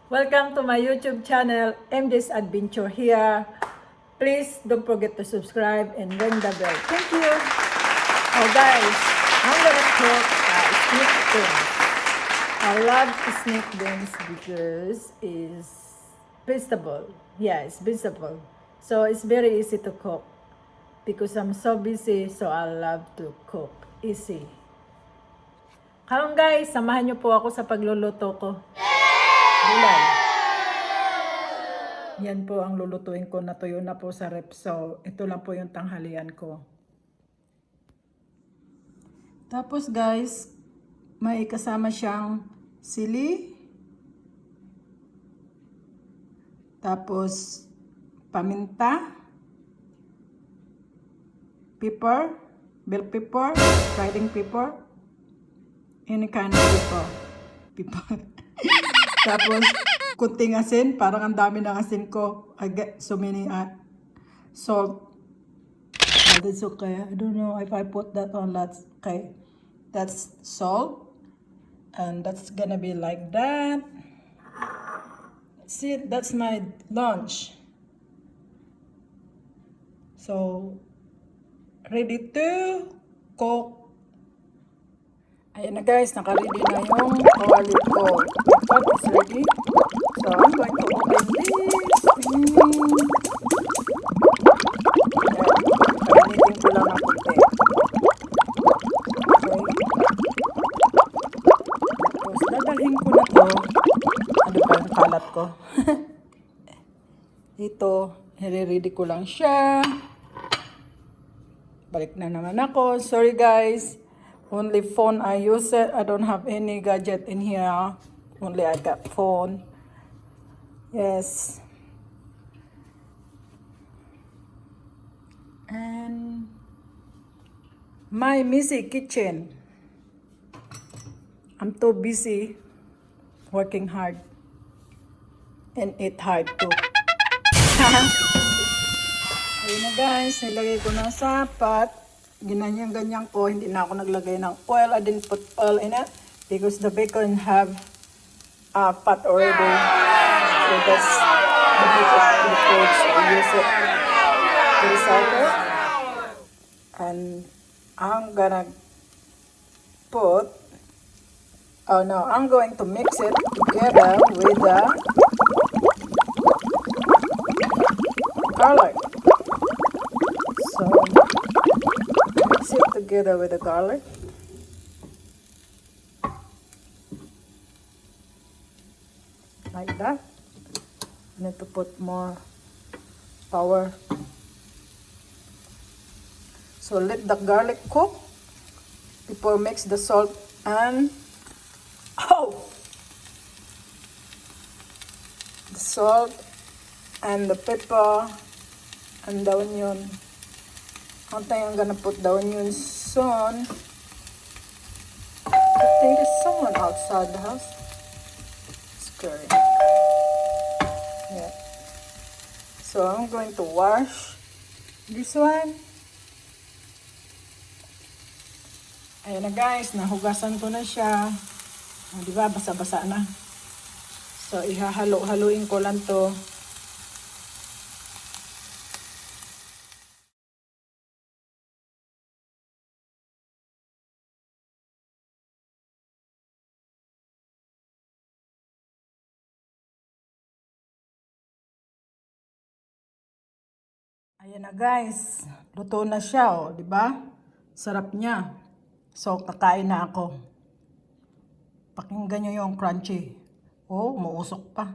Welcome to my YouTube channel, Mjays Adventure here. Please don't forget to subscribe and ring the bell. Thank you. Oh guys, I'm gonna cook snake beans. I love snake beans because it's vegetable. Yeah, it's vegetable. So it's very easy to cook. Because I'm so busy, so I love to cook. Easy. Come guys, samahan niyo po ako sa pagluluto ko. Gulay. Yan po ang lulutuin ko, natuyo na po sa rep. So, ito lang po yung tanghalian ko. Tapos guys, may kasama siyang sili. Tapos, paminta. Pepper. Bell pepper. Riding pepper. Any kind of pepper. Tapos, kunting asin. Parang ang dami ng asin ko. I get so many salt. But it's okay. I don't know if I put that on. That's okay. That's salt. And that's gonna be like that. See, that's my lunch. So, ready to cook. Ayan na guys, naka-ready na yung garlic ko. The pot is ready. So, I'm going to open this. Paginitin ko lang ng puti. Okay. Tapos, dadalhin ko na to. Ano ba yung kalat ko? Ito, i-ready ko lang siya. Balik na naman ako. Sorry guys. Only phone I use it. I don't have any gadget in here. Only I got phone. Yes. And my messy kitchen. I'm too busy working hard and eat hard too. Ayun na guys, nilagay ko na sa pot. Ganyan ko, hindi na ako naglagay ng oil. I didn't put oil in it because the bacon have fat already. So that's the bacon before I use it to recycle. And I'm gonna put, I'm going to mix it together with the garlic. So mix it together with the garlic. Like that. I need to put more power. So let the garlic cook before mix the salt and the salt and the pepper and the onion. I think I'm gonna put the onion soon. I think there's someone outside the house. Scary. Yeah. So I'm going to wash this one. Ayan na guys, nahugasan ko na siya. Diba, basa-basa na. So ihahalo-haluin ko lang to. Ayan na guys, luto na siya, oh, di ba? Sarap niya. So kakain na ako. Pakinggan niyo yung crunchy. Oh, umuusok pa.